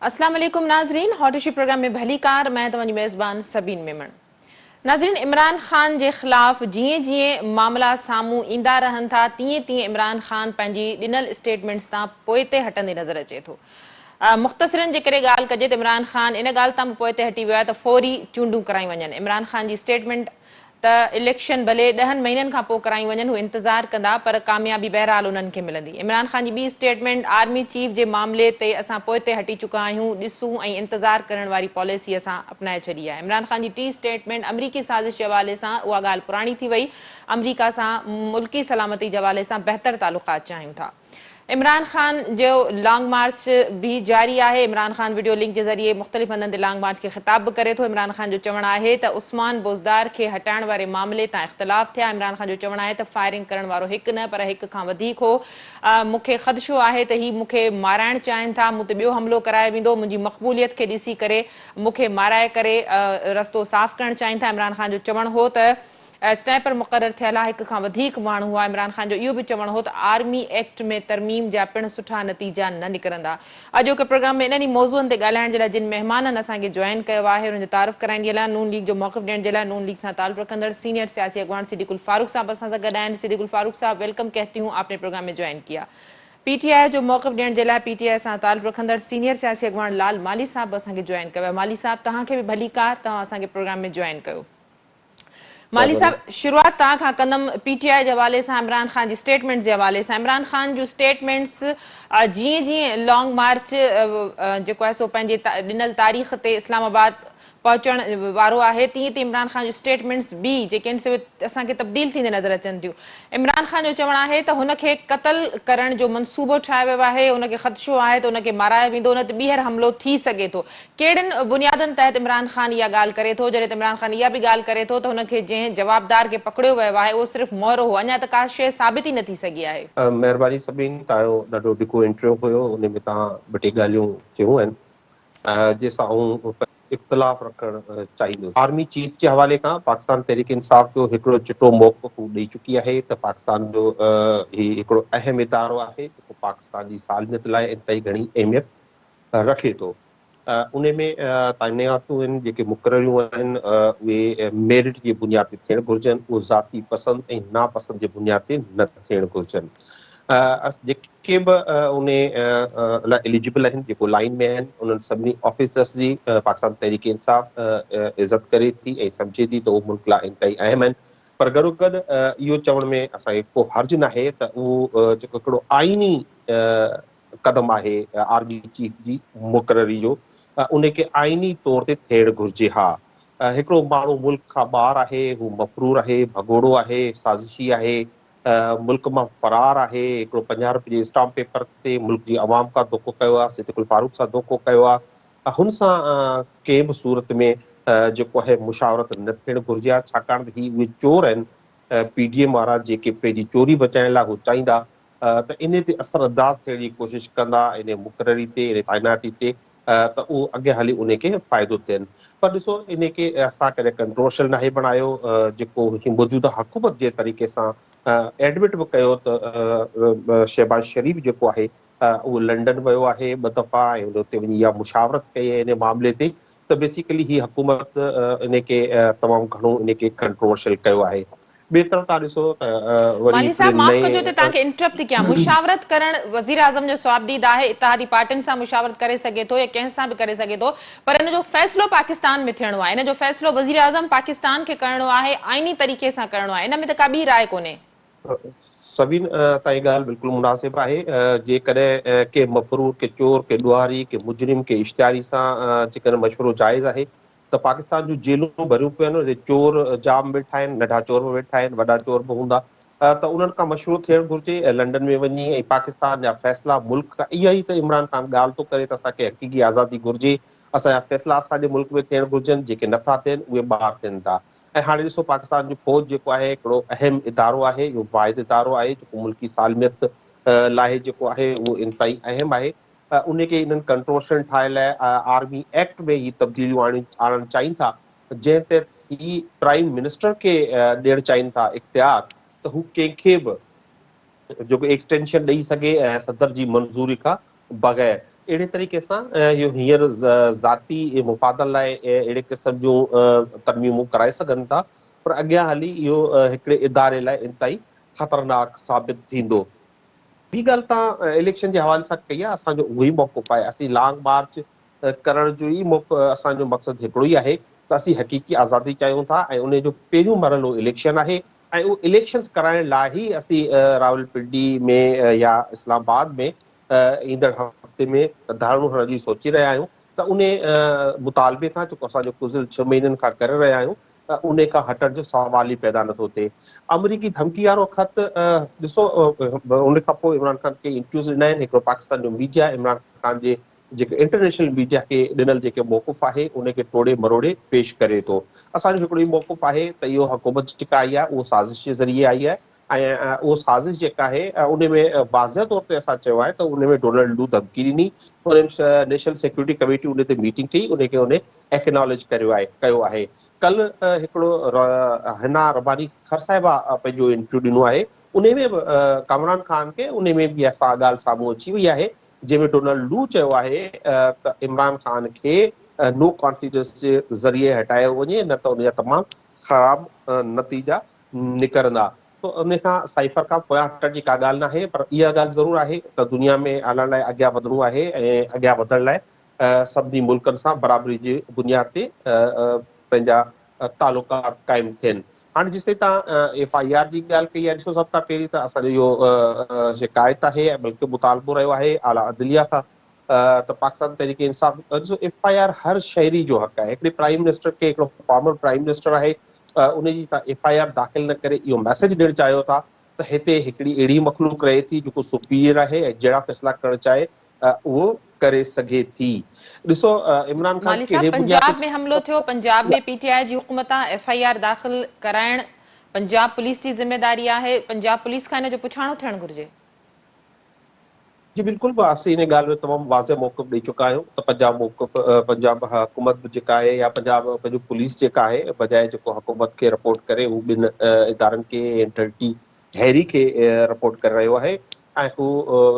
अस्सलाम वालेकुम नाज़रीन, हॉट इशू प्रोग्राम में भली कार मैं तव्हांजी मेज़बान सबीन मेमण। नाज़रीन, इमरान ख़ान जे ख़िलाफ़ जीअं जीअं मामला साम्हूं ईंदा रहनि था तीअं तीअं इमरान ख़ान पंहिंजी ॾिनल स्टेटमेंट्स तां पोइ ते हटंदे नज़र अचे थो। मुख़्तसिरनि जे करे ॻाल्हि कजे त इमरान ख़ान इन ॻाल्हि तां पोइ ते हटी वियो आहे त फौरी चूंडूं करायूं वञनि। इमरान ख़ान जी स्टेटमेंट त इलेक्शन भले 10 महीननि खां पोइ करायूं वञनि, हू इंतज़ारु कंदा पर कामयाबी बहरहाल उन्हनि खे मिलंदी। इमरान ख़ान जी ॿी स्टेटमेंट आर्मी चीफ जे मामले ते असां पोइ ते हटी चुका आहियूं, ॾिसूं ऐं इंतज़ारु करण वारी पॉलिसी असां अपनाए छॾी आहे। Imran Khan G T statement अमरीकी साज़िश जे हवाले सां उहा ॻाल्हि पुराणी थी वई। अमरीका सां मुल्की सलामती जे हवाले सां बहितर तालुक़ात चाहियूं था। इमरान ख़ान जो लॉन्ग मार्च भी जारी आहे। इमरान ख़ान वीडियो लिंक जे ज़रिए मुख़्तलिफ़ हंधनि ते लॉन्ग मार्च खे ख़िताब बि करे थो। इमरान ख़ान जो चवणु आहे त उस्मान बोज़दार खे हटाइण वारे मामले तां इख़्तिलाफ़ थिया। इमरान ख़ान जो चवणु आहे त फायरिंग करण वारो हिकु न पर हिक खां वधीक हो। मूंखे ख़दशो आहे त ही मूंखे माराइणु चाहिनि था, मूं ते ॿियो हमिलो कराए वेंदो, मुंहिंजी मक़बूलियत खे ॾिसी करे मूंखे माराए करे रस्तो साफ़ करणु चाहिनि था। इमरान ख़ान जो चवणु हो त स्नैपर मुक़ररु थियल आहे, हिक खां वधीक माण्हू हुआ। इमरान ख़ान जो इहो बि चवणु हो त आर्मी एक्ट में तरमीम जा पिणु सुठा नतीजा न निकिरंदा। अॼोके प्रोग्राम में इन्हनि मौज़ूअनि ते ॻाल्हाइण जे लाइ जिन महिमाननि असांखे जॉइन कयो आहे उन्हनि जो तारीफ़ कराइण जे लाइ नून लीग जो मौक़िफ़ ॾियण जे लाइ नून लीग सां ताल्लुक़ रखंदड़ सीनियर सियासी अॻवान सिद्दीकुल फारूक साहब असां सां गॾु आहिनि। सिद्दीकुल फारूक साहब, वेलकम कहती हूँ, आपने प्रोग्राम में ज्वाइन किया। पीटीआई जो मौक़िफ़ ॾियण जे लाइ पीटीआई सां ताल्लुक़ रखंदड़ सीनियर सियासी अॻवान लाल माली साहब असांखे जॉइन कयो आहे। माली साहब, तव्हांखे बि भली कार, तव्हां असांखे प्रोग्राम में जॉइन कयो। माली साहब, शुरूआत तव्हां खां कंदमि पीटीआई जे हवाले सां, इमरान ख़ान जी स्टेटमेंट्स जे हवाले सां। इमरान ख़ान जूं स्टेटमेंट्स जीअं जीअं लॉन्ग मार्च जेको आहे सो पंहिंजे ॾिनल तारीख़ ते इस्लामाबाद पहुचण वारो आहे, तीअं तीअं इमरान ख़ान जूं स्टेटमेंट्स बि जेके आहिनि से असांखे तब्दील थींदे नज़र अचनि थियूं। इमरान ख़ान जो चवणु आहे त हुनखे क़तल करण जो मनसूबो ठाहियो वियो आहे, हुनखे ख़दशो आहे त हुनखे माराए वेंदो, न त ॿीहर हमिलो थी सघे थो। कहिड़नि बुनियादनि तहत इमरान ख़ान इहा ॻाल्हि करे थो? जॾहिं त इमरान ख़ान इहा बि ॻाल्हि करे थो त हुनखे जंहिं जवाबदार खे पकड़ियो वियो आहे उहो सिर्फ़ु मोहरो हो, अञा त का शइ साबित ई नथी सघी आहे। महिरबानी सभिनी, तव्हांजो ॾाढो ॾिघो इंटरव्यू हुयो, उन में तव्हां ॿ टे ॻाल्हियूं चयूं आहिनि जंहिंसां आऊं इख़्तिलाफ़ रखणु चाहींदुसि। आर्मी चीफ जे हवाले खां पाकिस्तान तहरीक इंसाफ़ जो हिकिड़ो चिटो मौक़िफ़ ॾेई चुकी आहे त पाकिस्तान जो ही हिकिड़ो अहम इदारो आहे जेको पाकिस्तान जी सालमियत लाइ इंतई घणी अहमियत रखे थो। उन में तइनातूं आहिनि जेके मुक़ररियूं आहिनि उहे मेरिट जी बुनियाद ते थियणु घुरिजनि, उहे ज़ाती पसंदि ऐं नापसंदि जे बुनियाद ते न थियणु घुरिजनि। जेके बि उन लाइ एलिजिबल आहिनि, जेको लाइन में आहिनि, उन्हनि सभिनी ऑफिसर्स जी पाकिस्तान तहरीक इंसाफ़ इज़त करे थी ऐं सम्झे थी त उहो मुल्क लाइ इंतई अहम आहिनि। पर गॾो गॾु इहो चवण में असांखे को हर्ज न आहे त उहो जेको हिकिड़ो आइनी क़दम आहे आर्मी चीफ जी मुक़ररी जो, उनखे आइनी तौर ते थियणु घुरिजे। हा, हिकिड़ो माण्हू मुल्क खां ॿाहिरि आहे, हू मफ़रूर आहे, भगोड़ो आहे, साज़िशी आहे, मुल्क मां फरार आहे, हिकिड़ो 50 रुपए जे स्टाम्प पेपर ते मुल्क जी अवाम खां धोखो कयो आहे, सिद्दीकुल फारूक सां धोखो कयो आहे। हुन सां कंहिं बि सूरत में जेको आहे मुशावरत न थियणु घुरिजे आहे, छाकाणि त ही उहे चोर आहिनि पीडीएम वारा जेके पंहिंजी चोरी बचाइण लाइ हू चाहींदा त इन ते असरअंदाज़ थियण जी कोशिशि कंदा, इन मुक़ररी ते, इन तइनाती ते, त उहो अॻियां हली उनखे फ़ाइदो थियनि। पर ॾिसो, इनखे असां कॾहिं कंट्रोवर्शियल नाहे बणायो। जेको मौजूदा हुकूमत जे तरीक़े सां एडमिट बि कयो त शहबाज शरीफ़ जेको आहे उहो लंडन वियो आहे 2 दफ़ा ऐं उते वञी इहा मुशावरत कई आहे इन मामले ते, त बेसिकली ही हुकूमत इनखे तमामु घणो इनखे कंट्रोवर्शियल कयो आहे। ॿिए तरफ़ तव्हां ॾिसो वरी माली हिकिड़े साहब, माफ़ नए कजो त तव्हांखे इंटरप्ट थी कयां। मुशावरत करण वज़ीर आज़म जो स्वाबदीद आहे, इत्तेहादी पार्टियुनि सां मुशावरत करे सघे थो या कंहिं सां बि करे सघे थो, पर इन जो फ़ैसिलो पाकिस्तान में थियणो आहे। इन जो फ़ैसिलो वज़ीर आज़म पाकिस्तान खे करणो आहे, आइनी तरीक़े सां करणो आहे। इन में त का ॿी राय कोन्हे। सभिनि तव्हांजी ॻाल्हि बिल्कुलु मुनासिब आहे। जेकॾहिं के मफ़रूर, के चोर, के ॾुहारी, के मुजरिम, के इश्तिहारी सां जेकॾहिं मशवरो जाइज़ आहे त पाकिस्तान जूं जेलूं भरियूं पियूं आहिनि, चोर जाम वेठा आहिनि, नंढा चोर बि वेठा आहिनि, वॾा चोर बि हूंदा, त उन्हनि खां मशवरो थियणु घुरिजे लंडन में वञी ऐं पाकिस्तान जा फ़ैसिला मुल्क खां। इहा ई त इमरान ख़ान ॻाल्हि थो करे त असांखे हक़ीक़ी आज़ादी घुरिजे, असांजा फ़ैसिला असांजे मुल्क में थियणु घुरिजनि, जेके नथा थियनि उहे ॿाहिरि थियनि था। ऐं हाणे ॾिसो, पाकिस्तान जी फ़ौज जेको आहे हिकिड़ो अहम इदारो आहे, इहो वाहिद इदारो आहे जेको मुल्की सालमियत लाइ जेको आहे उहो इंतई अहम आहे। उनखे इन्हनि कंट्रोवर्शियल ठाहिण लाइ आर्मी एक्ट में ही तब्दीलियूं आणणु चाहिनि था, जंहिं तहत ही प्राइम मिनिस्टर खे ॾियणु चाहिनि था इख्तियार त हू कंहिंखे बि जेको एक्सटेंशन ॾेई सघे सदर जी मंज़ूरी खां बग़ैर। अहिड़े तरीक़े सां इहो हींअर ज़ाती मुफ़ादत लाइ अहिड़े क़िस्म जूं तरमीमूं कराए सघनि था, पर अॻियां हली इहो हिकिड़े इदारे लाइ इंतहाई ख़तरनाक साबित थींदो। ॿी ॻाल्हि तव्हां इलेक्शन जे हवाले सां कई आहे, असांजो उहो ई मौक़ुफ़ आहे। असीं लॉन्ग मार्च करण जो ई असांजो मक़सदु हिकिड़ो ई आहे त असीं हक़ीक़ी आज़ादी चाहियूं था ऐं उन जो पहिरियों मरहलो इलेक्शन आहे ऐं उहो इलेक्शन्स कराइण लाइ ई असीं रावलपिंडी में या इस्लामाबाद में ईंदड़ हफ़्ते में धरणो हणण जी सोचे रहिया आहियूं। त उन मुतालबे खां जेको असांजो गुज़िरियल 6 महीननि खां करे रहिया आहियूं उन खां हटण जो सवाल ई पैदा नथो थिए। अमरीकी धमकी वारो ख़त ॾिसो, उन खां पोइ इमरान ख़ान खे इंटरव्यूज़ ॾिना आहिनि। हिकिड़ो पाकिस्तान जो मीडिया इमरान ख़ान जे जेके इंटरनेशनल मीडिया खे ॾिनल जेके मौक़ुफ़ आहे उनखे टोड़े मरोड़े पेश करे थो। असांजो हिकिड़ो ई मौक़ुफ़ आहे त इहो हुकूमत जेका आई आहे उहो साज़िश जे ज़रिए आई आहे ऐं उहो साज़िश जेका आहे उन में वाज़ह तौर ते असां चयो आहे त उन में डोनाल्ड लू धमकी ॾिनी, उन नेशनल सिक्योरिटी कमेटी उन ते मीटिंग कई, उनखे उन एक्नॉलेज कयो आहे। कल्ह हिकिड़ो हिना रबानी खर साहिबा पंहिंजो इंटरव्यू ॾिनो आहे, उन में बि कामरान ख़ान खे उन में बि असां ॻाल्हि साम्हूं अची वई आहे जंहिंमें डोनाल्ड लू चयो आहे त इमरान ख़ान खे नो कॉन्फिडेंस जे ज़रिए हटायो वञे, न त उन जा तमामु ख़राब नतीजा निकिरंदा। तो उन खां साइफ़र खां पोयां हटण जी का ॻाल्हि न आहे, पर इहा ॻाल्हि ज़रूरु आहे त दुनिया में हलण लाइ अॻियां वधणो आहे ऐं अॻियां वधण लाइ सभिनी मुल्कनि सां बराबरी जी बुनियाद ते पंहिंजा तालुकात क़ाइमु थियनि। हाणे जेसिताईं तव्हां FIR जी ॻाल्हि कई आहे, ॾिसो सभ खां पहिरीं त असांजो इहो शिकायत आहे ऐं बल्कि मुतालबो रहियो आहे आला अदलिया खां त पाकिस्तान तहरीक इंसाफ़, ॾिसो FIR हर शहरी जो हक़ आहे। हिकिड़े प्राइम मिनिस्टर खे, हिकिड़ो फॉर्मर प्राइम मिनिस्टर आहे, उनजी तव्हां FIR दाख़िल न करे इहो मैसेज ॾियणु चाहियो था त हिते हिकिड़ी अहिड़ी मख़लूक रहे थी जेको सुपीरियर आहे ऐं जहिड़ा फ़ैसिला करणु चाहे उहो करे सघे थी। ॾिसो इमरान ख़ान माली साहब, कहिड़े बुनियाद पंजाब में हमलो थियो, पंजाब में PTI जी हुकूमत FIR दाख़िल कराइण पंजाब पुलिस जी ज़िम्मेदारी आहे, पंजाब पुलिस खां इन जो पुछाणो थियणु घुरिजे? जी बिल्कुलु, असीं इन ॻाल्हि में तमामु वाज़ह मौक़िफ़ ॾेई चुका आहियूं त पंजाब हुकूमत जेका आहे या पंहिंजो पुलिस जेका आहे, बजाए जेको हुकूमत खे रिपोर्ट करे हू ॿिनि इदारनि खे इंटरटी हैरी खे रिपोर्ट करे रहियो आहे ऐं हू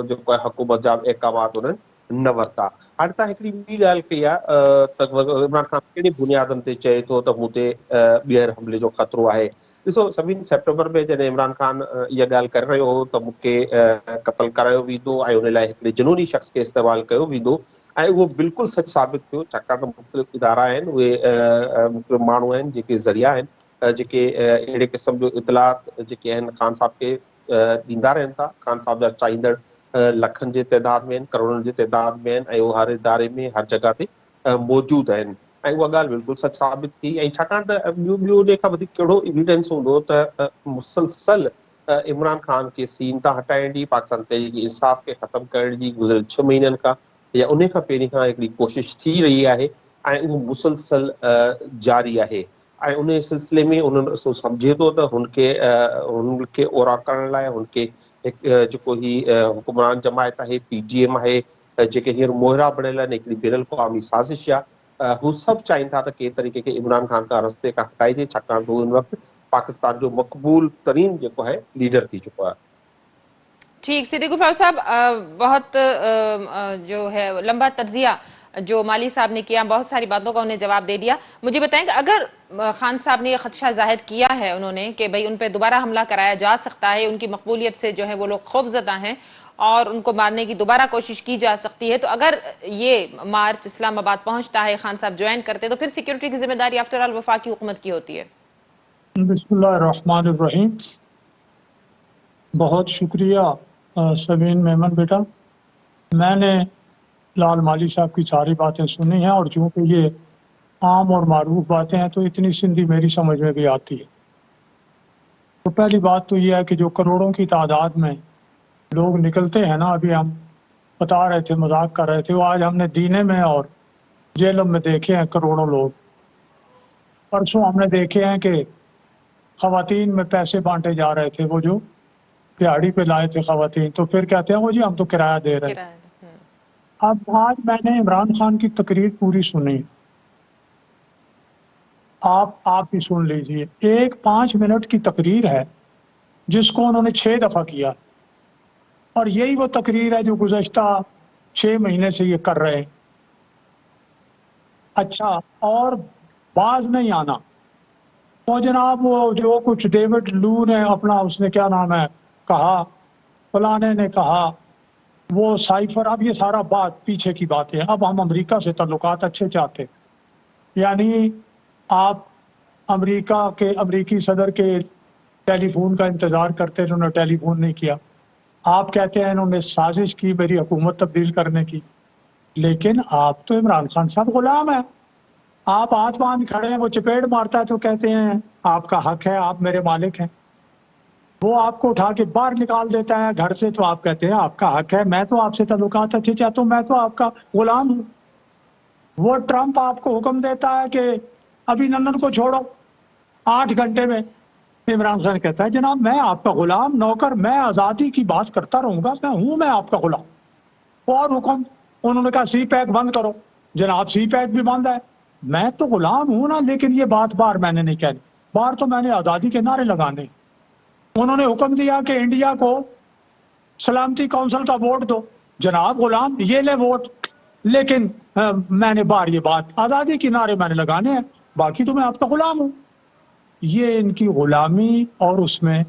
जेको आहे हुकूमत जा अहकामात उन्हनि न वरिता। हाणे तव्हां हिकिड़ी ॿी ॻाल्हि कई आहे त इमरान ख़ान कहिड़ी बुनियादनि ते चए थो त मूं ते ॿीहर हमले जो ख़तरो आहे। ॾिसो, 7 सेप्टेम्बर में जॾहिं इमरान ख़ान इहा ॻाल्हि करे रहियो हो त मूंखे क़त्ल करायो वेंदो ऐं उन लाइ हिकिड़े जुनूनी शख़्स खे इस्तेमालु कयो वेंदो, ऐं उहो बिल्कुलु सच साबित थियो, छाकाणि त मुख़्तलिफ़ इदारा आहिनि, उहे मुख़्तलिफ़ माण्हू आहिनि जेके ज़रिया आहिनि जेके अहिड़े क़िस्म जो इतलात जेके आहिनि ख़ान साहब खे ॾींदा रहनि था। ख़ान साहब जा चाहींदड़ लखनि जे तइदाद में आहिनि, करोड़नि जे तइदाद में आहिनि ऐं उहे हर इदारे में हर जॻह ते मौजूदु आहिनि ऐं उहा ॻाल्हि बिल्कुलु सच साबित थी। ऐं छाकाणि त ॿियो उन खां वधीक कहिड़ो एविडेंस हूंदो त मुसलसल इमरान ख़ान खे सीन तां हटाइण जी, पाकिस्तान तहरीक इंसाफ़ खे ख़तमु करण जी गुज़िरियल 6 महीननि खां या उन खां पहिरीं खां हिकिड़ी कोशिशि थी रही आहे ऐं उहो मुसलसल जारी आहे। ऐं उन सिलसिले में उन्हनि सम्झे थो त हुनखे ओरा करण लाइ हुनखे जेको ही हुकुमरान जमायत आहे, PGM आहे, जेके हींअर मोहरा बणियल आहिनि, हिकिड़ी बैनुल अक़वामी साज़िश आहे, हू सभु चाहिनि था त कंहिं तरीक़े खे इमरान ख़ान खां रस्ते खां हटाइजे, छाकाणि त हू हिन वक़्तु पाकिस्तान जो मक़बूल तरीन जेको है लीडर थी चुको है। ठीक, सिद्दीक गफ्फार साहब, बहुत जो है लंबा तज्जिया जो माली साहब ने किया, बहुत सारी बातों का उन्हें जवाब दे दिया। मुझे बताएं कि अगर खान साहब ने यह खदशा जाहिर किया है उन्होंने कि भाई उन पर दोबारा हमला कराया जा सकता है, उनकी मकबूलियत से जो है वो लोग खौफजदा हैं और उनको मारने की दोबारा कोशिश की जा सकती है, तो अगर ये मार्च इस्लामाबाद पहुंचता है, खान साहब ज्वाइन करते तो फिर सिक्योरिटी की जिम्मेदारी आफ्टर ऑल वफाकी हुकूमत की होती है? बिस्मिल्लाहिर्रहमानिर्रहीम। बहुत शुक्रिया सबीन मेमन बेटा। मैंने लाल माली साहब की सारी बातें सुनी हैं और चूँकि ये आम और मारूफ बातें हैं तो इतनी सिंधी मेरी समझ में भी आती है। तो पहली बात तो ये है कि जो करोड़ों की तादाद में लोग निकलते हैं ना, अभी हम बता रहे थे, मजाक कर रहे थे, वो आज हमने दीने में और जेलम में देखे हैं करोड़ों लोग। परसों हमने देखे हैं कि खवातीन में पैसे बांटे जा रहे थे, वो जो दिहाड़ी पे लाए थे खवातीन, तो फिर कहते हैं वो जी हम तो किराया दे रहे हैं। अब आज मैंने इमरान खान की तकरीर पूरी सुनी, आप भी सुन लीजिए। एक 5 मिनट की तकरीर है जिसको उन्होंने 6 दफा किया और यही वो तकरीर है जो गुज़श्ता 6 مہینے سے یہ کر رہے ہیں. اچھا، اور باز نہیں آنا. تو جناب وہ جو کچھ ڈیوڈ لو نے اپنا اس نے کیا نام ہے کہا، فلانے نے کہا، وہ سائفر، اب یہ سارا بات پیچھے کی بات ہے. اب ہم امریکہ سے تعلقات اچھے چاہتے، یعنی آپ امریکی صدر کے ٹیلی فون کا انتظار کرتے، انہوں نے ٹیلی فون نہیں کیا. آپ کہتے ہیں انہوں نے سازش کی میری حکومت تبدیل کرنے کی، لیکن آپ تو عمران خان صاحب غلام ہیں. آپ ہاتھ باندھ کھڑے ہیں، وہ چپیڑ مارتا ہے تو کہتے ہیں آپ کا حق ہے، آپ میرے مالک ہیں. وہ آپ کو اٹھا کے باہر نکال دیتا ہے گھر سے تو آپ کہتے ہیں آپ کا حق ہے، میں تو آپ سے تعلقات اچھے چاہتا ہوں، میں تو آپ کا غلام ہوں. وہ ٹرمپ آپ کو حکم دیتا ہے کہ ابھی نندن کو چھوڑو 8 گھنٹے میں. عمران خان کہتا ہے جناب میں آپ کا غلام نوکر، میں آزادی کی بات کرتا رہوں گا، میں آپ کا غلام. اور حکم، انہوں نے کہا سی پیک بند کرو. جناب سی پیک بھی بند ہے، میں تو غلام ہوں نا، لیکن یہ بات باہر میں نے نہیں کہنی، باہر تو میں نے آزادی کے نعرے لگانے. انہوں نے حکم دیا کہ انڈیا کو سلامتی کونسل کا ووٹ دو. جناب غلام یہ لے ووٹ، لیکن میں نے باہر یہ بات آزادی کے نعرے میں نے لگانے ہیں، باقی تو میں آپ کا غلام ہوں. یہ ان کی غلامی اور اس میں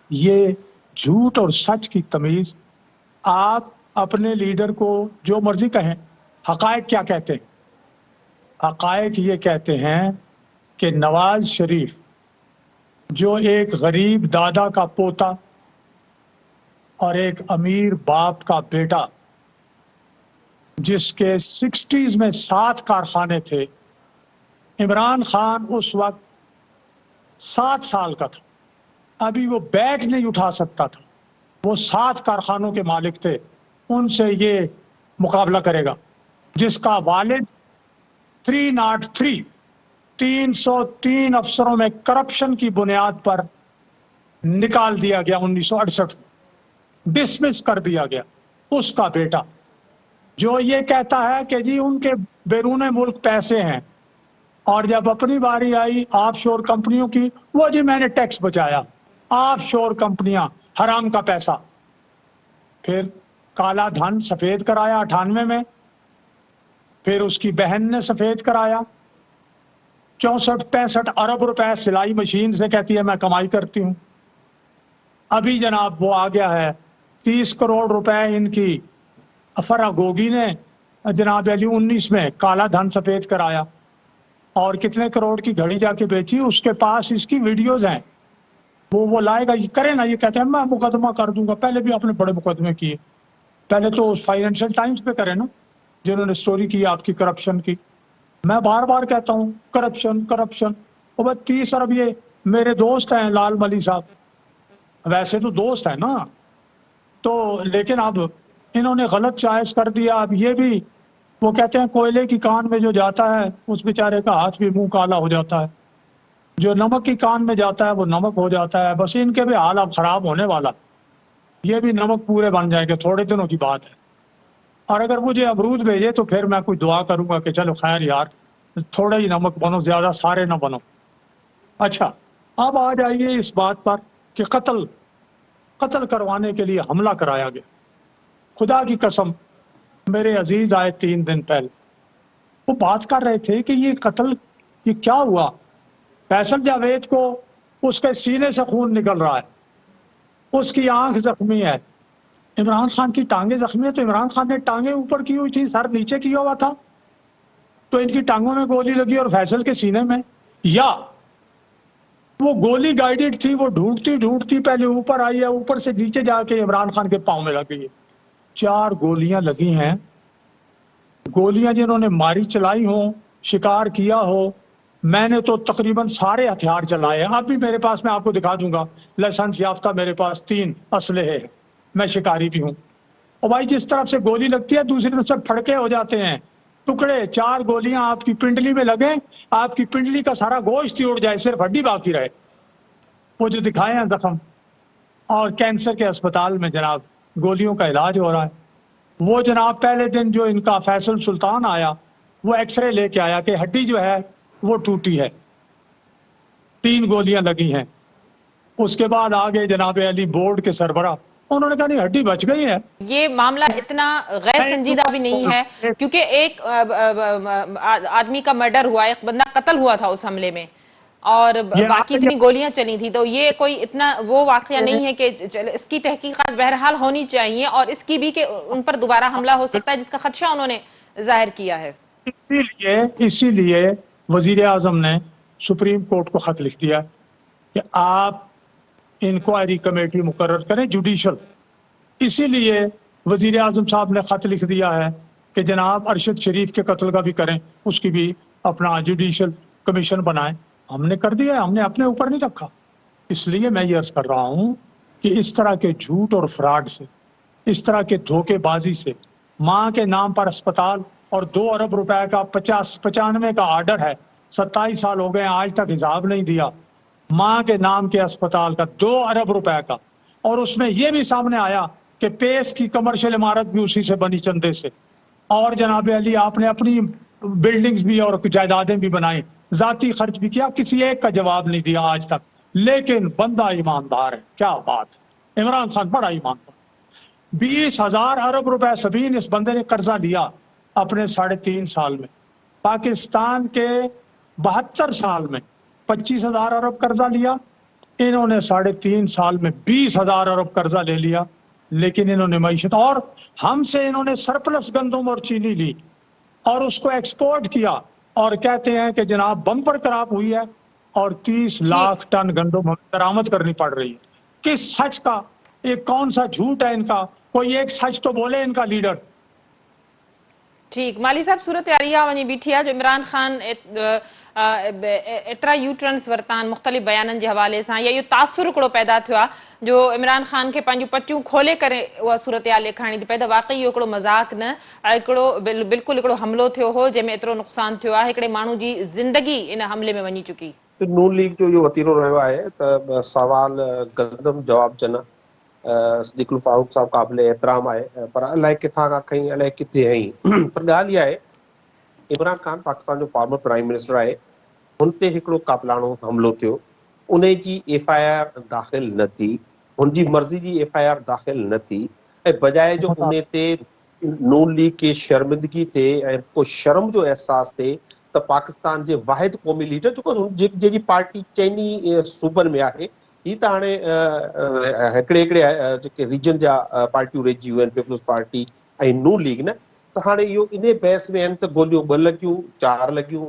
یہ جھوٹ اور سچ کی تمیز. آپ اپنے لیڈر کو جو مرضی کہیں، حقائق کیا کہتے ہیں؟ حقائق یہ کہتے ہیں کہ نواز شریف جو ایک غریب دادا کا پوتا اور ایک امیر باپ کا بیٹا، جس کے 60s میں 7 کارخانے تھے، عمران خان اس وقت 7 سال کا تھا، ابھی وہ بیٹ نہیں اٹھا سکتا تھا، وہ 7 کارخانوں کے مالک تھے، ان سے یہ مقابلہ کرے گا. جس کا والد 303 افسروں میں کرپشن کی بنیاد پر نکال دیا گیا 1968 میں، ڈسمس کر دیا گیا. اس کا بیٹا جو یہ کہتا ہے کہ جی ان کے بیرون ملک پیسے ہیں، اور جب اپنی باری آئی آف شور کمپنیوں کی، وہ جی میں نے ٹیکس بچایا. آف شور کمپنیاں، حرام کا پیسہ. پھر کالا دھن سفید کرایا 98 میں، پھر اس کی بہن نے سفید کرایا 64-65 ارب روپے سلائی مشین سے، کہتی ہے میں کمائی کرتی ہوں. ابھی جناب وہ آ گیا ہے 30 کروڑ روپے ان کی افرا گوگی نے جناب علی 19 میں کالا دھن سفید کرایا، اور کتنے کروڑ کی گھڑی جا کے بیچی. اس کے پاس اس کی ویڈیوز ہیں، وہ لائے گا، یہ کرے نا، یہ کہتے ہیں میں مقدمہ کر دوں گا. پہلے بھی آپ نے بڑے مقدمے کیے، پہلے تو فائنینشل ٹائمز پہ کرے نا، جنہوں نے سٹوری کی آپ کی کرپشن کی. میں بار بار کہتا ہوں کرپشن کرپشن. وہ بس 30 ارب، یہ میرے دوست ہیں لال ملی صاحب، ویسے تو دوست ہیں نا، تو لیکن اب انہوں نے غلط چوائس کر دیا. اب یہ بھی وہ کہتے ہیں کوئلے کی کان میں جو جاتا ہے اس بیچارے کا ہاتھ بھی منہ کالا ہو جاتا ہے، جو نمک کی کان میں جاتا ہے وہ نمک ہو جاتا ہے. بس ان کے بھی حال اب خراب ہونے والا، یہ بھی نمک پورے بن جائیں گے، تھوڑے دنوں کی بات ہے. اور اگر مجھے امرود بھیجے تو پھر میں کوئی دعا کروں گا کہ چلو خیر یار، تھوڑا ہی نمک بنو، زیادہ سارے نہ بنو. اچھا، اب آ جائیے اس بات پر کہ قتل کروانے کے لیے حملہ کرایا گیا. خدا کی قسم، میرے عزیز آئے 3 دن پہلے، وہ بات کر رہے تھے کہ یہ قتل یہ کیا ہوا. فیصل جاوید کو اس کے سینے سے خون نکل رہا ہے، اس کی آنکھ زخمی ہے. عمران خان کی ٹانگیں زخمی ہے، تو عمران خان نے ٹانگیں اوپر کی ہوئی تھی، سر نیچے کیا ہوا تھا، تو ان کی ٹانگوں میں گولی لگی اور فیصل کے سینے میں، یا وہ گولی گائیڈڈ تھی، وہ ڈھونڈتی پہلے اوپر آئی ہے، اوپر سے نیچے جا کے عمران خان کے پاؤں میں لگ گئی ہے. 4 گولیاں لگی ہیں. گولیاں جنہوں نے ماری چلائی ہوں، شکار کیا ہو، میں نے تو تقریباً سارے ہتھیار چلائے ہیں. اب بھی میرے پاس، میں آپ کو دکھا دوں گا، لائسنس یافتہ میرے پاس 3 اسلحے ہیں، میں شکاری بھی ہوں. اور بھائی جس طرف سے گولی لگتی ہے دوسری طرف سے پھڑکے ہو جاتے ہیں، ٹکڑے. 4 گولیاں آپ کی پنڈلی میں لگیں، آپ کی پنڈلی کا سارا گوشت ہی اڑ جائے، صرف ہڈی باقی رہے. وہ جو دکھائے ہیں زخم، اور کینسر کے اسپتال میں جناب گولیوں کا علاج ہو رہا ہے. وہ جناب پہلے دن جو ان کا فیصل سلطان آیا، وہ ایکس رے لے کے آیا کہ ہڈی جو ہے وہ ٹوٹی ہے، 3 گولیاں لگی ہیں. اس کے بعد آگے جناب علی بورڈ کے سربراہ उन्होंने कहा नहीं हड्डी बच गई है। ये मामला इतना गैर संजीदा भी नहीं है, क्योंकि एक आदमी का मर्डर हुआ, एक बंदा कत्ल हुआ था उस हमले में, और बाकी इतनी गोलियां चली थी, तो ये कोई इतना वो वाकया नहीं है कि इसकी तहकीकात बहरहाल होनी चाहिए, और इसकी भी कि उन पर दोबारा हमला हो सकता है जिसका खदशा उन्होंने जाहिर किया है। इसीलिए वजीर आजम ने सुप्रीम कोर्ट को खत लिख दिया कि आप इंक्वायरी कमेटी मुकर्रर करें जुडिशल। इसीलिए वजीर आजम साहब ने खत लिख दिया है कि जनाब अरशद शरीफ के कत्ल का भी करें, उसकी भी अपना जुडिशल कमीशन बनाएं। हमने कर दिया है, हमने अपने ऊपर नहीं रखा। इसलिए मैं ये अर्ज कर रहा हूं कि इस तरह के झूठ और फ्रॉड से, इस तरह के धोखेबाजी से, माँ के नाम पर अस्पताल और 2 अरब रुपए का 95 का ऑर्डर है, 27 साल हो गए आज तक हिसाब नहीं दिया। माँ के नाम के अस्पताल का 2 अरब रुपए का, और उसमें यह भी सामने आया कि पेस की कमर्शियल इमारत भी उसी से बनी चंदे से, और जनाब अली आपने अपनी बिल्डिंग्स भी और जायदादें भी बनाई, जाती खर्च भी किया, किसी एक का जवाब नहीं दिया आज तक। लेकिन बंदा ईमानदार है, क्या बात है, इमरान खान बड़ा ईमानदार। 20,000 अरब रुपए सबीन इस बंदे ने कर्जा लिया अपने 3.5 साल में। पाकिस्तान के 72 साल में 25,000 अरब कर्जा लिया, इन्होंने 3.5 साल में 20,000 अरब कर्जा ले लिया। लेकिन इन्होंने मईशत, और हमसे इन्होंने सरप्लस गंदम और चीनी ली और उसको एक्सपोर्ट किया, और कहते हैं कि जनाब बम्पर क्रॉप हुई है और 30 लाख टन गंदम बरामद करनी पड़ रही है। किस सच का, एक कौन सा झूठ है इनका? कोई एक सच तो बोले इनका लीडर। ठीक, माली साहब, सूरत यारिया वनी बीठी है जो इमरान खान एतरा यू टर्न्स वरतान मुख्तलिफ बयाननि जे हवाले सां, या इहो तासुर हिकिड़ो पैदा थियो आहे जो इमरान खान खे पंहिंजूं पटियूं खोले करे उहा सूरत हाल ॾेखारणी थी पए त वाक़ई इहो हिकिड़ो मज़ाक न, हिकिड़ो बिल्कुलु हिकिड़ो हमलो थियो हो जंहिंमें एतिरो नुक़सान थियो आहे, हिकिड़े माण्हू जी ज़िंदगी इन हमले में वञी चुकी। नून लीग जो इहो वतीरो रहियो आहे त सवाल गंदम जवाब जन सिद्दीकुल फारूक साहब क़ाबिल एहतराम आहे, पर अलाए किथां खां खईं, अलाए किथे हईं। पर ॻाल्हि इहा आहे, इमरान खान पाकिस्तान जो फॉर्मर प्राइम मिनिस्टर आहे, हुन ते हिकिड़ो कातलाणो हमलो थियो, उन जी FIR दाख़िल न थी, हुन जी मर्ज़ी जी FIR दाख़िल न थी, ऐं बजाए जो उन ते नून लीग खे शर्मिंदगी थिए ऐं को शर्म जो एहसास थिए त पाकिस्तान जे वाहिद क़ौमी लीडर जेकी पार्टी चइनी सूबनि में आहे, ही त हाणे हिकिड़े जेके रीजन जा पार्टियूं रहिजी वियूं आहिनि, पीपल्स पार्टी ऐं नून लीग न, त हाणे इहो इन बहस में आहिनि त गोलियूं 2 लॻियूं 4 लॻियूं,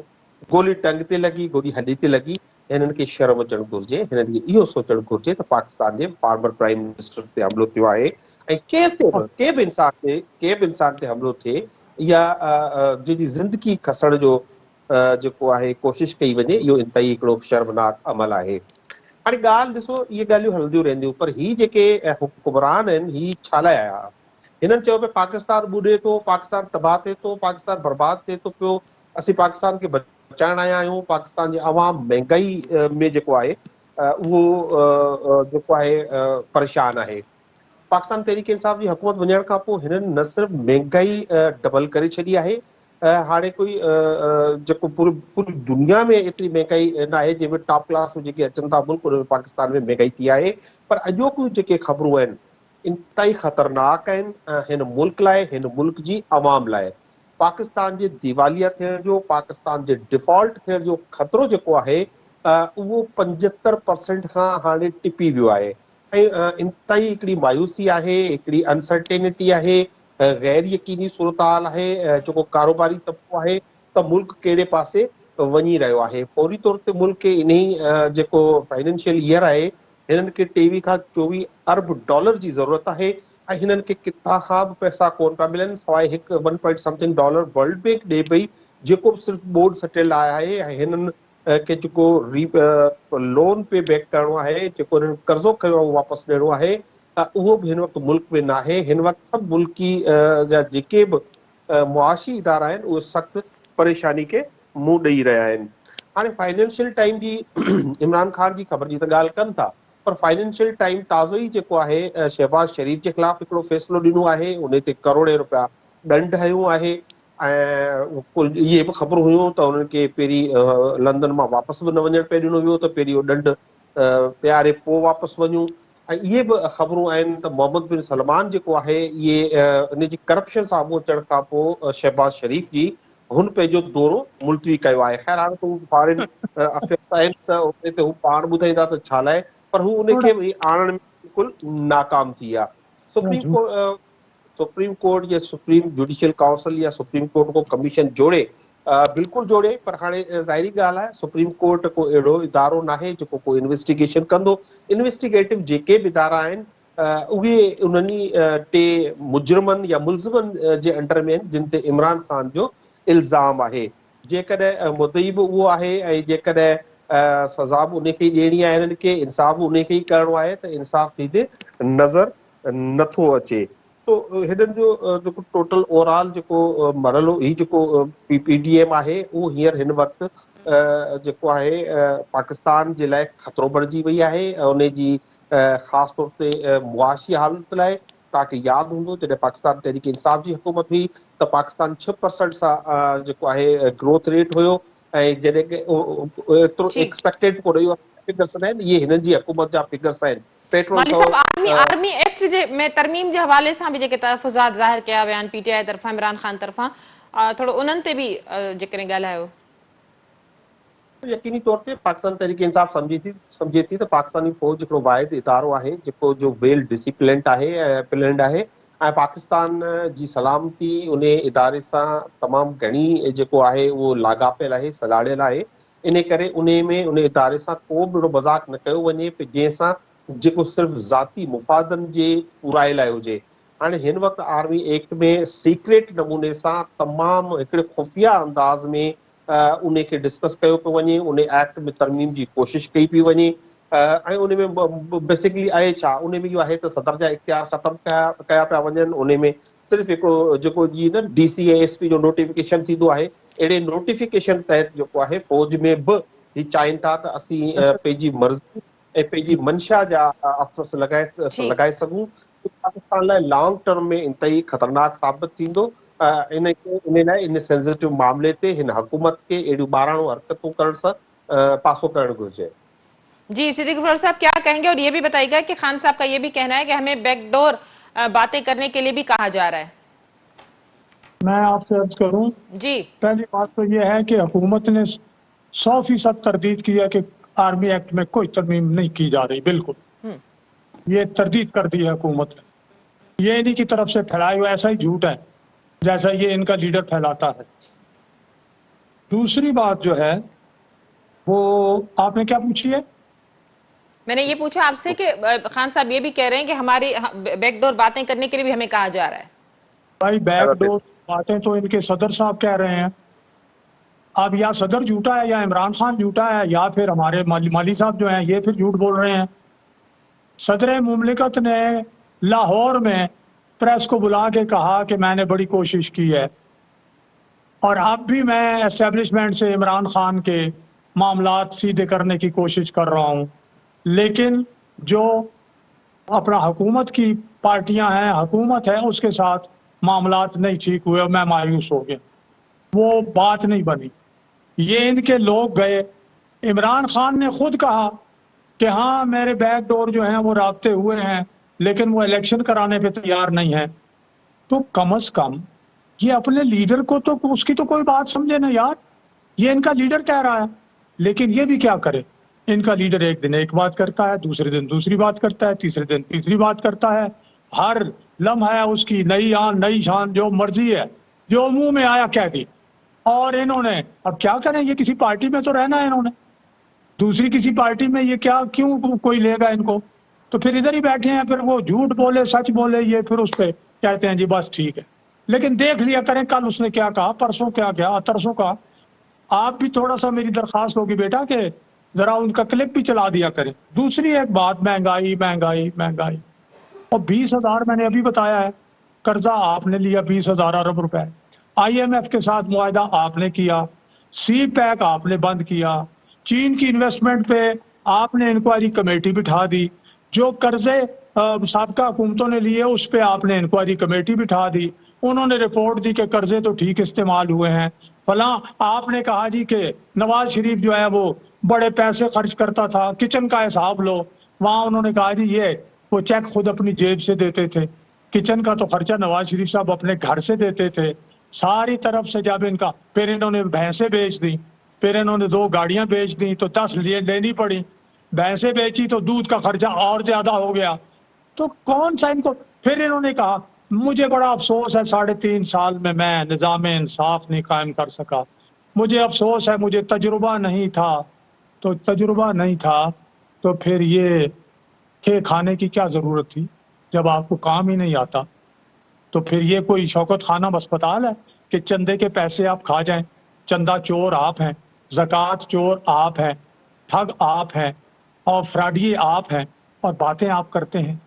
गोली टंग ते लॻी, गोली हॾी ते लॻी। हिननि खे शर्म अचणु घुरिजे, हिननि खे इहो सोचणु घुरिजे त पाकिस्तान जे फॉर्मर प्राइम मिनिस्टर ते हमलो थियो आहे, ऐं के बि इंसान ते हमलो थिए या जंहिंजी ज़िंदगी खसण जो जेको आहे कोशिश कई वञे, इहो इंतई हिकिड़ो शर्मनाक अमल आहे। हाणे ॻाल्हि ॾिसो, इहे ॻाल्हियूं हलंदियूं रहंदियूं, पर ही जेके हुक्मरान आहिनि, ही छा लाइ आया? हिननि चयो पिया पाकिस्तान ॿुॾे थो, पाकिस्तान तबाह थिए थो, पाकिस्तान बर्बाद थिए थो पियो, असीं पाकिस्तान खे बचाइण आया आहियूं, पाकिस्तान जी अवाम महांगाई में जेको आहे उहो जेको आहे परेशान आहे। पाकिस्तान तहरीक इंसाफ जी हुकूमत वञण खां पोइ हिननि न सिर्फ़ु महांगाई डबल करे छॾी आहे, हाणे कोई जेको पूरी दुनिया में एतिरी महांगाई न आहे, जंहिंमें टॉप क्लास में जेके अचनि था मुल्क, उनमें पाकिस्तान में महांगाई थी आहे। पर अॼोकियूं जेके ख़बरूं आहिनि इंतई ख़तरनाक आहिनि हिन मुल्क लाइ, हिन मुल्क जी अवाम लाइ। पाकिस्तान जे दिवालिया थियण जो, पाकिस्तान जे डिफॉल्ट थियण जो ख़तरो जेको आहे उहो 75% खां हाणे टिपी वियो आहे, ऐं इंतई हिकिड़ी मायूसी आहे, हिकिड़ी अनसर्टेनिटी आहे, गैर यकीनी सूरत हाल आहे, जेको कारोबारी तबको आहे त मुल्क कहिड़े पासे वञी रहियो आहे। फौरी तौर ते मुल्क खे इन्ही जेको फाइनेंशियल ईयर आहे, हिननि खे 23 खां 24 अरब डॉलर जी ज़रूरत आहे, ऐं हिननि खे किथां खां बि पैसा कोन पिया मिलनि, सवाइ हिकु 1.something डॉलर वर्ल्ड बैंक ॾे पई, जेको बि सिर्फ़ु बोर्ड सटियल आहे, ऐं हिननि खे जेको लोन पे बैक करणो आहे, जेको हिननि कर्ज़ो कयो आहे उहो वापसि ॾियणो आहे, उहो बि हिन वक़्तु मुल्क में न आहे। हिन वक़्तु सभु मुल्की जा जेके बि मुआशी इदारा आहिनि, उहे सख़्तु परेशानी खे मुंहुं ॾेई रहिया आहिनि। हाणे फाइनेंशियल टाइम जी इमरान खान जी ख़बर जी त ॻाल्हि कनि था, पर फाइनेंशियल टाइम ताज़ो ई जेको आहे शहबाज शरीफ जे ख़िलाफ़ हिकिड़ो फ़ैसिलो ॾिनो आहे, उन ते करोड़े रुपया ॾंढ हयो आहे, ऐं इहे बि ख़बरूं हुयूं त उन्हनि खे पहिरीं लंदन मां वापसि बि न वञणु पियो ॾिनो वियो, त पहिरीं उहो ॾंढ पियारे पोइ वापसि वञूं, इहे बि ख़बरूं आहिनि त मोहम्मद बिन सलमान जेको आहे इहे इन जी करप्शन साम्हूं अचण खां पोइ शहबाज शरीफ़ जी हुन पंहिंजो दौरो मुलतवी कयो आहे। ख़ैर हाणे त हू फॉरेन अफेयर्स आहिनि त उते ते हू पाण ॿुधाईंदा त छा लाइ, पर हू उनखे आणण में बिल्कुलु नाकाम थी विया। सुप्रीम कोर्ट या सुप्रीम जुडिशियल काउंसिल या सुप्रीम कोर्ट को कमीशन जोड़े बिल्कुल जोड़े, पर हाणे ज़ाहिरी ॻाल्हि आहे सुप्रीम कोर्ट को अहिड़ो इदारो नाहे जेको को इन्वेस्टिगेशन कंदो। इन्वेस्टिगेटिव जेके बि इदारा आहिनि उहे उन्हनि टे मुजरिमनि या मुलज़िमनि जे अंडर में आहिनि जिन ते इमरान ख़ान जो इल्ज़ाम आहे। जेकॾहिं मुदई बि उहो आहे ऐं जेकॾहिं सज़ा बि उनखे ई ॾियणी आहे, हिननि खे इंसाफ़ बि उनखे ई करिणो आहे, त इंसाफ़ थींदे नज़र नथो अचे। सो हिननि जो जेको टोटल ओवरऑल जेको मरहलो ही जेको PDM आहे उहो हींअर हिन वक़्तु जेको आहे पाकिस्तान जे लाइ ख़तरो बणिजी वई आहे। उन जी ख़ासि तौर ते मुआशी हालत लाइ तव्हांखे यादि हूंदो जॾहिं पाकिस्तान तहरीक इंसाफ़ जी हुकूमत हुई त पाकिस्तान 6% सां जेको आहे ग्रोथ रेट हुयो, ऐं जॾहिं की एतिरो एक्सपेक्टेड को रहियो फिगर्स आहिनि, इहे हिननि जी हुकूमत जा फिगर्स आहिनि। पेट्रोल माली साहब आर्मी एक्ट जे में तरमीम जे हवाले सां बि जेके तहफ़ुज़ात ज़ाहिर कया विया आहिनि PTI तरफ़ां इमरान ख़ान तरफ़ां, थोरो उन्हनि ते बि जेकॾहिं ॻाल्हायो। यकीनी तौर ते पाकिस्तान तहरीक इंसाफ़ सम्झे थी त पाकिस्तानी फ़ौज हिकिड़ो वाहिद इदारो आहे जेको जो वेल डिसिप्लिन्ड आहे प्लेन्ड आहे, ऐं पाकिस्तान जी सलामती उन इदारे सां तमामु घणी जेको आहे उहो लाॻापियल आहे, सलाड़ियल आहे। इन करे उन में उन इदारे सां को बि अहिड़ो मज़ाक न कयो वञे जंहिंसां जेको सिर्फ़ु ज़ाती मुफ़ादनि जे पूराए लाइ हुजे। हाणे हिन वक़्तु आर्मी एक्ट में सीक्रेट नमूने सां तमामु हिकिड़े खुफ़िया अंदाज़ में उन खे डिस्कस कयो पियो वञे, उन एक्ट में तरमीम जी कोशिश कई पई वञे, ऐं उन में बेसिकली आहे छा, उन में इहो आहे त सदर जा इख्तियार ख़तमु कया पिया वञनि। उन में सिर्फ़ु हिकिड़ो जेको जी न DC ऐं SP जो नोटिफिकेशन थींदो आहे, अहिड़े नोटिफिकेशन तहत जेको आहे फ़ौज में बि ही चाहिनि था त असीं पंहिंजी मर्ज़ी ऐं पंहिंजी मंशा जा अफ़सर्स लॻाए सघूं। पाकिस्तान लाइ लॉन्ग टर्म में इंतई ख़तरनाक साबित थींदो। इन लाइ इन सेंसिटिव मामले ते हिन हुकूमत खे अहिड़ियूं ॿाराणो हरकतूं करण सां पासो करणु घुरिजे। जी सिद्दीक गफूर साहब क्या कहेंगे, और ये भी बताइएगा कि खान साहब का ये भी कहना है कि हमें बैकडोर बातें करने के लिए भी कहा जा रहा है। मैं आपसे अर्ज करूं जी, पहली बात तो ये है कि हुकूमत ने 100% तरदीद की है कि आर्मी एक्ट में कोई तरमीम नहीं की जा रही। बिल्कुल ये तरदीद कर दी है हुकूमत ने। ये इन्हीं की तरफ से फैलाया हुआ ऐसा ही झूठ है जैसा ये इनका लीडर फैलाता है। दूसरी बात जो है वो आपने क्या पूछी है? मैंने ये पूछा आपसे कि खान साहब ये भी कह रहे हैं कि हमारी बैकडोर बातें करने के लिए भी हमें कहा जा रहा है। भाई बैकडोर बातें तो इनके सदर साहब कह रहे हैं। अब या सदर झूठा है या इमरान खान झूठा है या फिर हमारे माली साहब जो हैं ये फिर झूठ बोल रहे हैं। सदर मुमलिकत ने लाहौर में प्रेस को बुला के कहा कि मैंने बड़ी कोशिश की है, और अब भी मैं एस्टेब्लिशमेंट से इमरान खान के मामलात सीधे करने की कोशिश कर रहा हूँ, लेकिन जो अपना हुकूमत की पार्टियां हैं, हुकूमत है, उसके साथ मामलात नहीं ठीक हुए, मैं मायूस हो गया, वो बात नहीं बनी। ये इनके लोग गए, इमरान खान ने खुद कहा कि हाँ मेरे बैकडोर जो हैं वो राब्ते हुए हैं, लेकिन वो इलेक्शन कराने पे तैयार नहीं है। तो कम से कम ये अपने लीडर को तो उसकी तो कोई बात समझे ना यार। ये इनका लीडर कह रहा है, लेकिन ये भी क्या करे, इनका लीडर एक दिन एक बात करता है, दूसरे दिन दूसरी बात करता है, तीसरे दिन तीसरी बात करता है। हर लम्हा है उसकी नई आन नई शान, जो मर्जी है जो मुंह में आया कह दी। और इन्होंने अब क्या करें, ये किसी पार्टी में तो रहना है इन्होंने, दूसरी किसी पार्टी में ये क्या क्यों कोई लेगा इनको, तो फिर इधर ही बैठे हैं। फिर वो झूठ बोले सच बोले, ये फिर उस पर कहते हैं जी बस ठीक है। लेकिन देख लिया करें कल उसने क्या कहा, परसों क्या कहा, तरसों का। आप भी थोड़ा सा मेरी दरखास्त होगी बेटा कि जरा उनका क्लिप भी चला दिया करें। दूसरी एक बात, महंगाई महंगाई महंगाई, और 20,000 मैंने अभी बताया है कर्जा आपने लिया, 20,000 अरब रुपए। IMF के साथ मुआहदा आपने किया, CPEC आपने बंद किया, चीन की इन्वेस्टमेंट पे आपने इंक्वायरी कमेटी बिठा दी, जो कर्जे साबका हुकूमतों ने लिए उस पे आपने इंक्वायरी कमेटी बिठा दी, उन्होंने रिपोर्ट दी कि कर्जे तो ठीक इस्तेमाल हुए हैं। फला आपने कहा जी कि नवाज शरीफ जो है वो बड़े पैसे खर्च करता था, किचन का हिसाब लो, वहां उन्होंने कहा जी ये वो चेक खुद अपनी जेब से देते थे, किचन का तो खर्चा नवाज शरीफ साहब अपने घर से देते थे, सारी तरफ से जब इनका, फिर इन्होंने भैंसें बेच दी, फिर इन्होंने 2 गाड़ियां बेच दी तो 10 लेनी पड़ी, भैंसें बेची तो दूध का खर्चा और ज्यादा हो गया। तो कौन सा इनको, फिर इन्होंने कहा मुझे बड़ा अफसोस है 3.5 साल में मैं निज़ाम इंसाफ नहीं कायम कर सका, मुझे अफसोस है, मुझे तजुर्बा नहीं था। तो तजुर्बा नहीं था तो फिर ये खे खाने की क्या जरूरत थी जब आपको काम ही नहीं आता? तो फिर ये कोई शौकत खाना अस्पताल है कि चंदे के पैसे आप खा जाएं? चंदा चोर आप हैं, ज़कात चोर आप हैं, ठग आप हैं और फ्रॉडी आप हैं, और बातें आप करते हैं,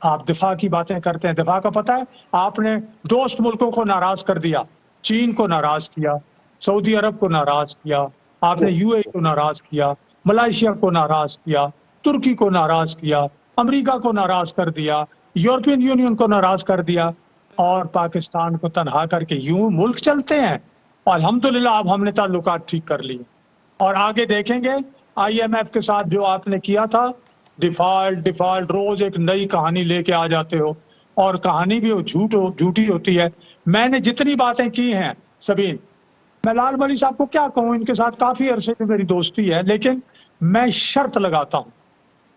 आप दिफा की बातें करते हैं। दिफा का पता है, आपने दोस्त मुल्कों को नाराज कर दिया, चीन को नाराज किया, सऊदी अरब को नाराज किया, आपने यूएई को नाराज किया, मलेशिया को नाराज किया, तुर्की को नाराज किया, अमेरिका को नाराज कर दिया, यूरोपियन यूनियन को नाराज कर दिया, और पाकिस्तान को तनहा करके यूं मुल्क चलते हैं। अल्हम्दुलिल्लाह अब हमने ताल्लुकात ठीक कर लिए और आगे देखेंगे। IMF के साथ जो आपने किया था, डिफॉल्ट रोज एक नई कहानी लेके आ जाते हो, और कहानी भी झूठी होती है। मैंने जितनी बातें की हैं सबीन, मैं लाल मली साहब को क्या कहूँ, इनके साथ काफी अरसे से मेरी दोस्ती है, लेकिन मैं शर्त लगाता हूँ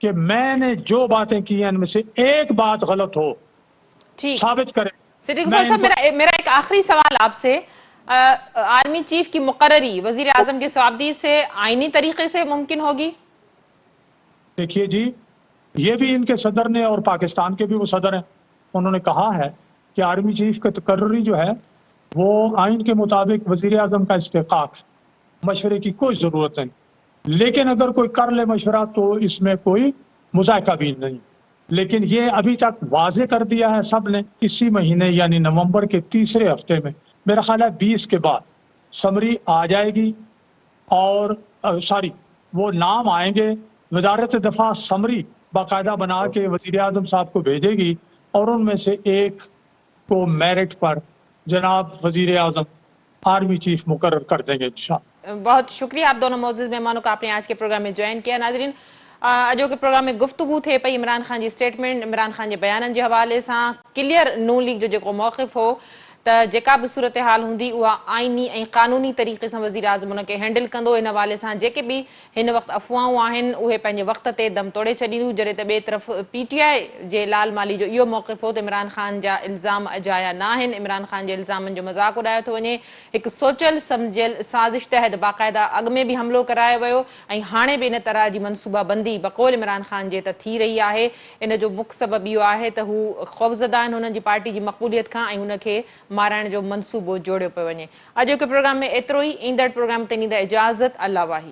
कि मैंने जो बातें की हैं इनमें से एक बात गलत हो, ठीक, साबित करें। सिटी गफार साहब, मेरा एक आखिरी सवाल आपसे, आर्मी चीफ की मुकर्ररी वजीर आजम की सवाबदी से आईनी तरीके से मुमकिन होगी? देखिए जी, ये भी इनके सदर ने, और पाकिस्तान के भी वो सदर हैं, उन्होंने कहा है कि आर्मी चीफ की तकर्री जो है वो आइन के मुताबिक वजीर आजम का इस्तेकाक, मशवरे की कोई जरूरत नहीं, लेकिन अगर कोई कर ले मशवरा तो इसमें कोई मुज़ायका भी नहीं। लेकिन ये अभी तक वाजे कर दिया है सब ने, इसी महीने यानी नवंबर के तीसरे हफ्ते में, मेरा ख्याल है 20 के बाद समरी आ जाएगी, और वो नाम आएंगे, वजारत दफा समरी बाकायदा बना के वजीर आजम साहब को भेजेगी, और उनमें से एक को मेरिट पर जनाब वजीर आजम आर्मी चीफ मुकर्रर कर देंगे इंशाअल्लाह। बहुत शुक्रिया आप दोनों मोअज़्ज़िज़ मेहमानों का, आपने आज के प्रोग्राम में ज्वाइन किया। नाज़रीन, अॼो के प्रोग्राम में गुफ्तगू थे पई इमरान खान जी स्टेटमेंट, इमरान खान जे बयाननि जे हवाले सां, क्लियर नून लीग जो जेको मौक़िफ़ हो त जेका भी सूरत हाल हूंदी उहा आइनी ऐं क़ानूनी तरीक़े सां वज़ीर आज़म उन खे हैंडल कंदो। इन हवाले सां जेके बि हिन वक़्तु अफ़वाहूं आहिनि उहे पंहिंजे वक़्त ते दम तोड़े छॾींदियूं, जॾहिं त ॿिए तरफ़ PTI जे लाल माली जो इहो मौक़िफ़ हो त इमरान खान जा इल्ज़ाम अजाया न आहिनि, इमरान खान जे इल्ज़ामनि जो मज़ाक़ उॾायो थो वञे, हिकु सोचियल सम्झियल साज़िश तहत बाक़ाइदा अॻु में बि हमिलो करायो वियो, ऐं हाणे बि इन तरह जी मनसूबाबंदी बक़ौल इमरान खान जे त थी रही आहे। इन जो मुख्य सबबु इहो आहे त हू ख़ौफ़ज़दा आहिनि हुननि जी पार्टी जी मक़बूलियत खां, ऐं हुन खे माराइण जो मनसूबो जोड़ियो पियो वञे। अॼु के प्रोग्राम में एतिरो ई, ईंदड़ प्रोग्राम ते ॾींदा इजाज़त। अल्लाह वाही।